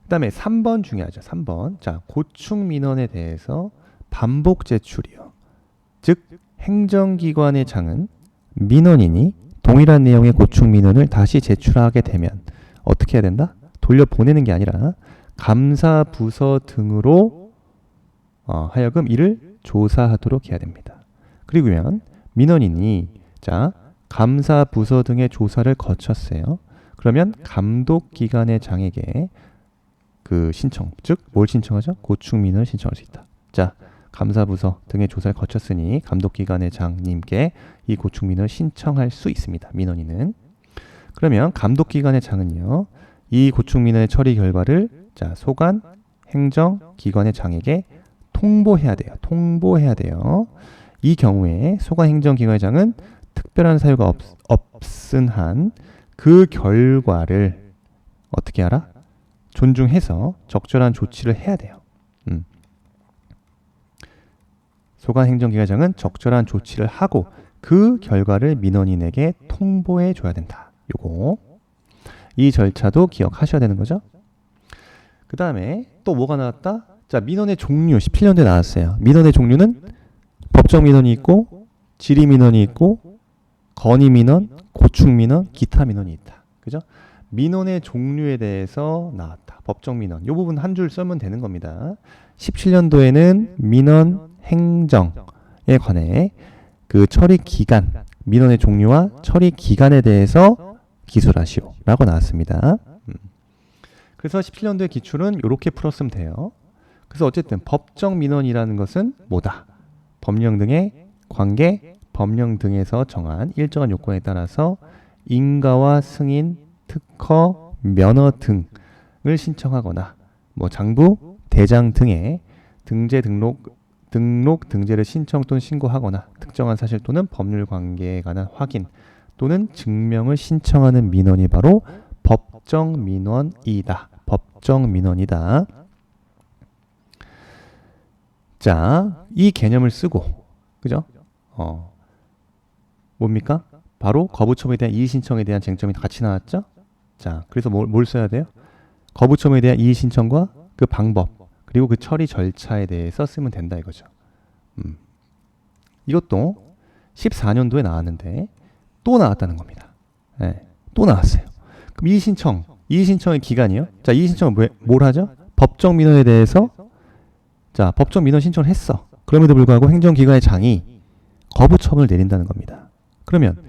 Speaker 1: 다음에 3번 중요하죠. 3번. 자, 고충 민원에 대해서 반복 제출이요. 즉 행정기관의 장은 민원인이 동일한 내용의 고충 민원을 다시 제출하게 되면 어떻게 해야 된다? 돌려보내는 게 아니라 감사 부서 등으로 하여금 이를 조사하도록 해야 됩니다. 그리고면 민원인이 자 감사 부서 등의 조사를 거쳤어요. 그러면 감독기관의 장에게 그 신청, 즉 뭘 신청하죠? 고충 민원을 신청할 수 있다. 자 감사 부서 등의 조사를 거쳤으니 감독기관의 장님께 이 고충 민원을 신청할 수 있습니다. 민원인은. 그러면 감독기관의 장은요. 이 고충 민원의 처리 결과를 자 소관 행정기관의 장에게 통보해야 돼요. 통보해야 돼요. 이 경우에 소관행정기관장은 특별한 사유가 없은 한 그 결과를 어떻게 하라? 존중해서 적절한 조치를 해야 돼요. 소관행정기관장은 적절한 조치를 하고 그 결과를 민원인에게 통보해 줘야 된다. 요거 이 절차도 기억하셔야 되는 거죠. 그 다음에 또 뭐가 나왔다? 자, 민원의 종류 17년도에 나왔어요. 민원의 종류는 법정 민원이 있고 질의 민원이 있고 건의 민원, 고충 민원, 기타 민원이 있다. 그죠? 민원의 종류에 대해서 나왔다. 법정 민원. 이 부분 한 줄 쓰면 되는 겁니다. 17년도에는 민원 행정에 관해 그 처리 기간, 민원의 종류와 처리 기간에 대해서 기술하시오 라고 나왔습니다. 그래서 17년도의 기출은 이렇게 풀었으면 돼요. 그래서 어쨌든 법정 민원이라는 것은 뭐다? 법령 등의 관계, 법령 등에서 정한 일정한 요건에 따라서 인가와 승인, 특허, 면허 등을 신청하거나 뭐 장부, 대장 등의 등재 등록 등재를 신청 또는 신고하거나 특정한 사실 또는 법률 관계에 관한 확인 또는 증명을 신청하는 민원이 바로 법정 민원이다. 법정 민원이다. 자, 이 개념을 쓰고, 그죠? 뭡니까? 바로 거부처분에 대한 이의신청에 대한 쟁점이 같이 나왔죠? 자, 그래서 뭘 써야 돼요? 거부처분에 대한 이의신청과 그 방법, 그리고 그 처리 절차에 대해서 쓰면 된다 이거죠. 이것도 14년도에 나왔는데 또 나왔다는 겁니다. 네, 또 나왔어요. 그럼 이의신청의 기간이요? 자, 이의신청은 뭘 하죠? 법정 민원에 대해서 자, 법정 민원 신청을 했어. 그럼에도 불구하고 행정기관의 장이 거부처분을 내린다는 겁니다. 그러면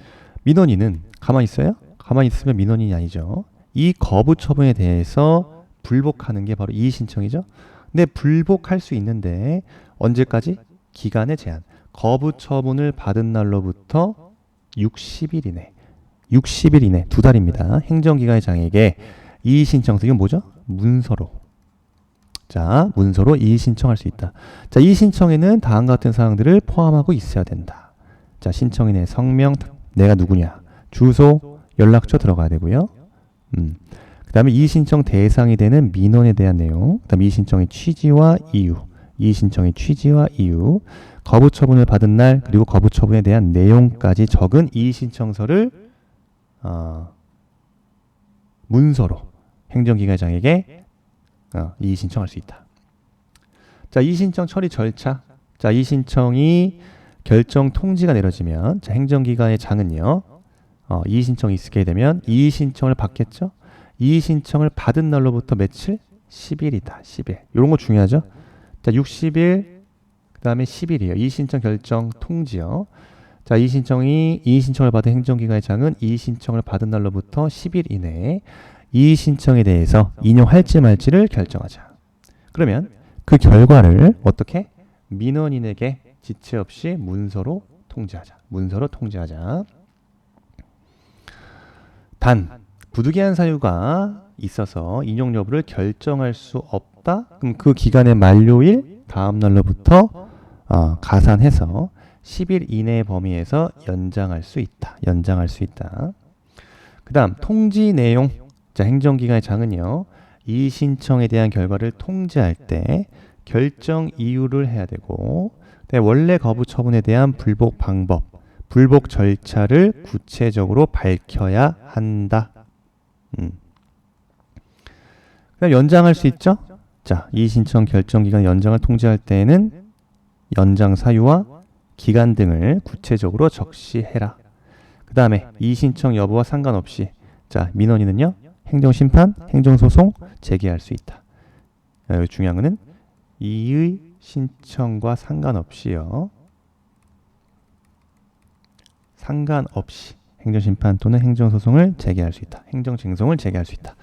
Speaker 1: 민원인은 가만히 있어요? 가만히 있으면 민원인이 아니죠. 이 거부처분에 대해서 불복하는 게 바로 이의신청이죠. 근데 불복할 수 있는데 언제까지? 기간의 제한. 거부처분을 받은 날로부터 60일 이내. 60일 이내, 2달입니다. 행정기관의 장에게 이의신청서, 이건 뭐죠? 문서로. 자, 문서로 이의신청할 수 있다. 자, 이의신청에는 다음과 같은 사항들을 포함하고 있어야 된다. 자, 신청인의 성명, 내가 누구냐, 주소, 연락처 들어가야 되고요. 그 다음에 이의신청 대상이 되는 민원에 대한 내용, 그 다음에 이의신청의 취지와 이유, 이의신청의 취지와 이유, 거부처분을 받은 날, 그리고 거부처분에 대한 내용까지 적은 이의신청서를 문서로 행정기관장에게 이의신청할 수 있다. 자, 이의신청 처리 절차. 자, 이의신청이 결정 통지가 내려지면 자, 행정기관의 장은요. 이의신청이 있게 되면 이의신청을 받겠죠. 이의신청을 받은 날로부터 며칠? 10일이다. 10일. 이런 거 중요하죠. 자, 60일 그 다음에 10일이에요. 이의신청 결정 통지요. 자, 이의신청을 받은 행정기관의 장은 이의신청을 받은 날로부터 10일 이내에 이의신청에 대해서 인용할지 말지를 결정하자. 그러면 그 결과를 어떻게? 민원인에게 지체 없이 문서로 통지하자. 문서로 통지하자. 단, 부득이한 사유가 있어서 인용 여부를 결정할 수 없다. 그럼 그 기간의 만료일 다음 날로부터 가산해서 10일 이내 범위에서 연장할 수 있다. 연장할 수 있다. 그 다음 통지 내용. 자, 행정기관의 장은요. 이의신청에 대한 결과를 통지할 때 결정 이유를 해야 되고 원래 거부 처분에 대한 불복 방법, 불복 절차를 구체적으로 밝혀야 한다. 그다음 연장할 수 있죠? 자, 이의신청 결정기간 연장을 통지할 때에는 연장 사유와 기간 등을 구체적으로 적시해라. 그 다음에 이의신청 여부와 상관없이 자, 민원인은요. 행정심판, 행정소송 제기할 수 있다. 중요한 거는 이의 신청과 상관없이요. 상관없이 행정심판 또는 행정소송을 제기할 수 있다. 행정쟁송을 제기할 수 있다.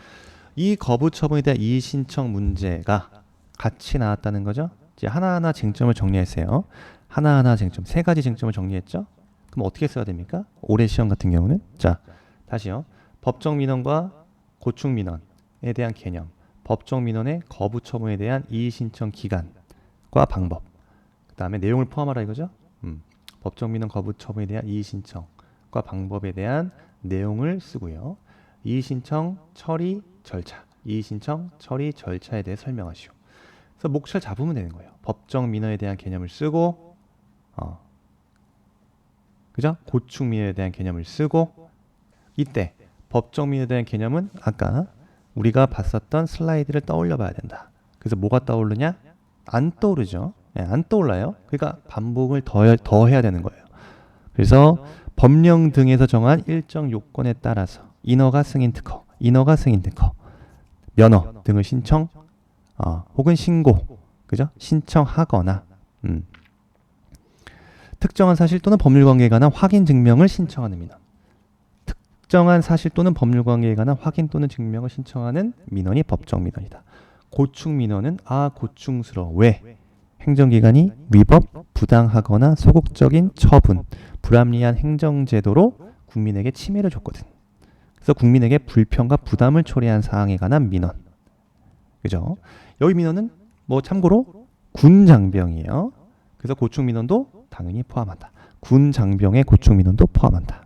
Speaker 1: 이 거부처분에 대한 이의신청 문제가 같이 나왔다는 거죠. 이제 하나하나 쟁점을 정리했어요. 하나하나 쟁점, 3가지 쟁점을 정리했죠. 그럼 어떻게 써야 됩니까? 올해 시험 같은 경우는 자, 다시요. 법정 민원과 고충 민원에 대한 개념, 법정 민원의 거부 처분에 대한 이의 신청 기간과 방법, 그 다음에 내용을 포함하라 이거죠. 법정 민원 거부 처분에 대한 이의 신청과 방법에 대한 내용을 쓰고요. 이의 신청 처리 절차, 이의 신청 처리 절차에 대해 설명하시오. 그래서 목차를 잡으면 되는 거예요. 법정 민원에 대한 개념을 쓰고, 그죠? 고충 민원에 대한 개념을 쓰고, 이때 법정 민원에 대한 개념은 아까 우리가 봤었던 슬라이드를 떠올려 봐야 된다. 그래서 뭐가 떠오르냐? 안 떠오르죠. 안 떠올라요. 그러니까 반복을 더 해야 되는 거예요. 그래서 법령 등에서 정한 일정 요건에 따라서 인허가 승인 특허, 인허가 승인 특허, 면허 등을 신청, 혹은 신고, 그죠? 신청하거나, 특정한 사실 또는 법률관계에 관한 확인 증명을 신청하는 민원. 특정한 사실 또는 법률관계에 관한 확인 또는 증명을 신청하는 민원이 법정 민원이다. 고충 민원은 고충스러워. 왜? 행정기관이 위법, 부당하거나 소극적인 처분, 불합리한 행정제도로 국민에게 침해를 줬거든. 그래서 국민에게 불편과 부담을 초래한 사항에 관한 민원. 그죠? 여기 민원은 뭐 참고로 군 장병이에요. 그래서 고충 민원도 당연히 포함한다. 군 장병의 고충 민원도 포함한다.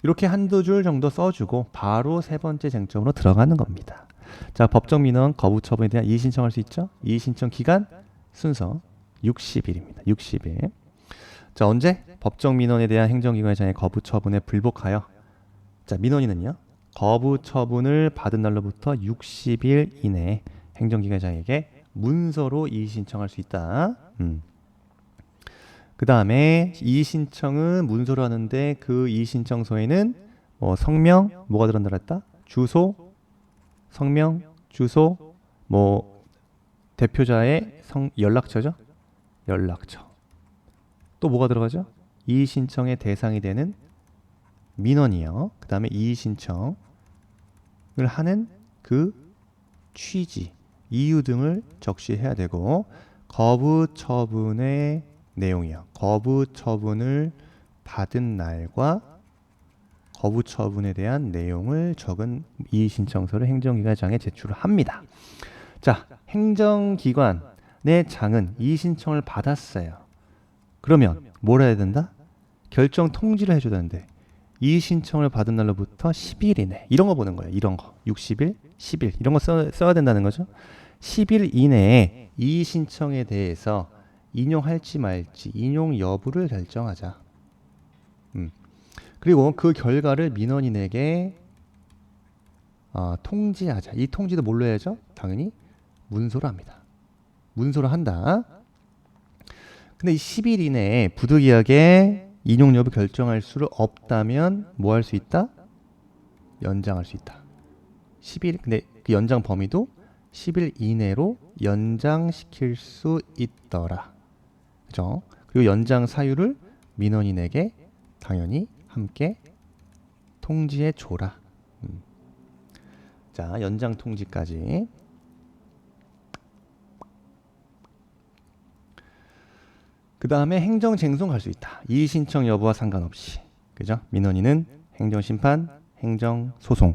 Speaker 1: 이렇게 한두 줄 정도 써주고 바로 세 번째 쟁점으로 들어가는 겁니다. 자, 법정 민원 거부 처분에 대한 이의 신청할 수 있죠? 이의 신청 기간 순서 60일입니다. 60일. 자, 언제? 법정 민원에 대한 행정기관의 장애 거부 처분에 불복하여, 자, 민원인은요, 거부 처분을 받은 날로부터 60일 이내에 행정기관장에게 문서로 이의 신청할 수 있다. 그 다음에 이의 신청은 문서로 하는데 그 이의 신청서에는 성명, 뭐가 들어간다 그랬다? 주소, 성명, 주소, 대표자의 연락처죠? 연락처. 또 뭐가 들어가죠? 이의 신청의 대상이 되는 민원이요. 그 다음에 이의 신청을 하는 그 취지, 이유 등을 적시해야 되고, 거부 처분의 내용이요. 거부 처분을 받은 날과 거부 처분에 대한 내용을 적은 이의 신청서를 행정기관장에 제출을 합니다. 자, 행정기관의 장은 이의 신청을 받았어요. 그러면 뭘 해야 된다? 결정 통지를 해줘야 되는데, 이의 신청을 받은 날로부터 10일 이내, 이런 거 보는 거예요. 이런 거 60일, 10일 이런 거 써야 된다는 거죠. 10일 이내에 이의 신청에 대해서 인용할지 말지, 인용 여부를 결정하자. 그리고 그 결과를 민원인에게 통지하자. 이 통지도 뭘로 해야죠? 당연히 문서로 합니다. 문서로 한다. 근데 이 10일 이내에 부득이하게 인용 여부 결정할 수 없다면 뭐 할 수 있다? 연장할 수 있다. 10일, 근데 그 연장 범위도 10일 이내로 연장시킬 수 있더라. 그죠? 그리고 연장 사유를 민원인에게 당연히 함께 통지해 줘라. 자, 연장 통지까지. 그 다음에 행정쟁송 갈 수 있다. 이의 신청 여부와 상관없이. 그죠? 민원인은 행정심판, 행정소송,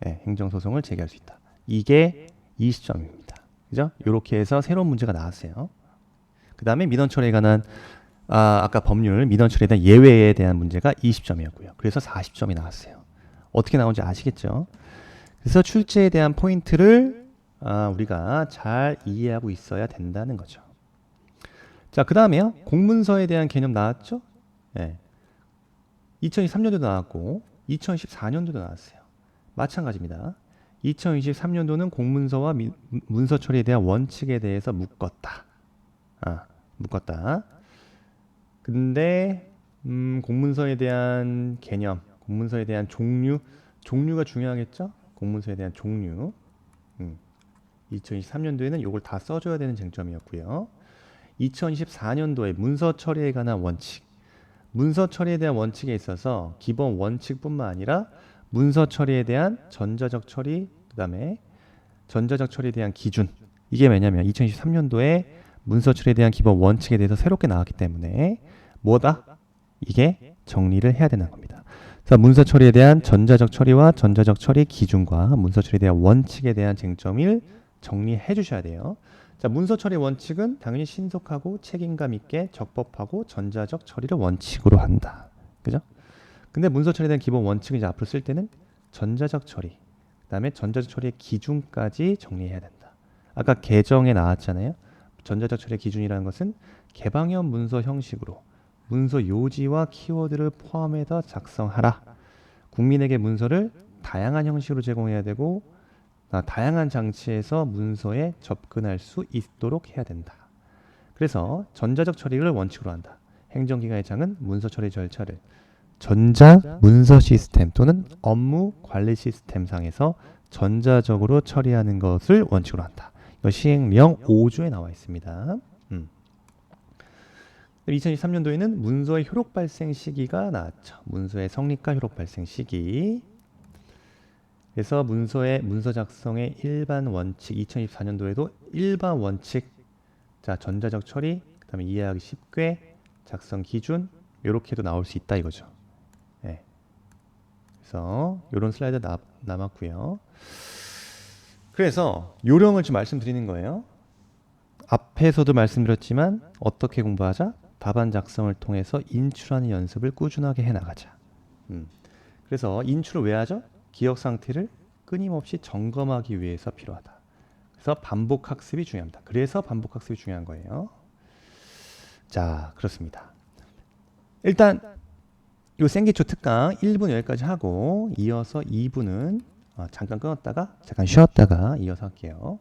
Speaker 1: 행정소송을 제기할 수 있다. 이게 20점입니다. 그죠? 이렇게 해서 새로운 문제가 나왔어요. 그 다음에 민원 처리에 관한 아까 법률 민원 처리에 대한 예외에 대한 문제가 20점이었고요. 그래서 40점이 나왔어요. 어떻게 나온지 아시겠죠? 그래서 출제에 대한 포인트를 우리가 잘 이해하고 있어야 된다는 거죠. 자, 그 다음에요. 공문서에 대한 개념 나왔죠? 2023년도도 나왔고 2014년도도 나왔어요. 마찬가지입니다. 2023년도는 공문서와 문서 처리에 대한 원칙에 대해서 묶었다. 묶었다. 근데 공문서에 대한 개념, 공문서에 대한 종류가 중요하겠죠? 공문서에 대한 종류. 2023년도에는 이걸 다 써줘야 되는 쟁점이었고요. 2024년도에 문서 처리에 관한 원칙. 문서 처리에 대한 원칙에 있어서 기본 원칙뿐만 아니라 문서 처리에 대한 전자적 처리, 그 다음에 전자적 처리에 대한 기준. 이게 왜냐면 2023년도에 문서 처리에 대한 기본 원칙에 대해서 새롭게 나왔기 때문에 뭐다? 이게 정리를 해야 되는 겁니다. 그래서 문서 처리에 대한 전자적 처리와 전자적 처리 기준과 문서 처리에 대한 원칙에 대한 쟁점을 정리해 주셔야 돼요. 자, 문서 처리 원칙은 당연히 신속하고 책임감 있게 적법하고 전자적 처리를 원칙으로 한다. 그죠? 근데 문서 처리에 대한 기본 원칙을 이제 앞으로 쓸 때는 전자적 처리, 그다음에 전자적 처리의 기준까지 정리해야 된다. 아까 개정에 나왔잖아요. 전자적 처리의 기준이라는 것은 개방형 문서 형식으로 문서 요지와 키워드를 포함해서 작성하라. 국민에게 문서를 다양한 형식으로 제공해야 되고 다양한 장치에서 문서에 접근할 수 있도록 해야 된다. 그래서 전자적 처리를 원칙으로 한다. 행정기관의 장은 문서 처리 절차를 전자 문서 시스템 또는 업무 관리 시스템 상에서 전자적으로 처리하는 것을 원칙으로 한다. 이거 시행령 5조에 나와 있습니다. 2023년도에는 문서의 효력 발생 시기가 나왔죠. 문서의 성립과 효력 발생 시기. 그래서 문서 작성의 일반 원칙 2024년도에도 일반 원칙 자 전자적 처리 그다음에 이해하기 쉽게 작성 기준 요렇게도 나올 수 있다 이거죠. 네. 그래서 요런 슬라이드 남았고요. 그래서 요령을 좀 말씀드리는 거예요. 앞에서도 말씀드렸지만 어떻게 공부하자? 답안 작성을 통해서 인출하는 연습을 꾸준하게 해나가자. 그래서 인출을 왜 하죠? 기억 상태를 끊임없이 점검하기 위해서 필요하다. 그래서 반복 학습이 중요합니다. 그래서 반복 학습이 중요한 거예요. 자, 그렇습니다. 일단 이 생기초 특강 1분 여기까지 하고 이어서 2분은 잠깐 끊었다가 잠깐 쉬었다가 이어서 할게요.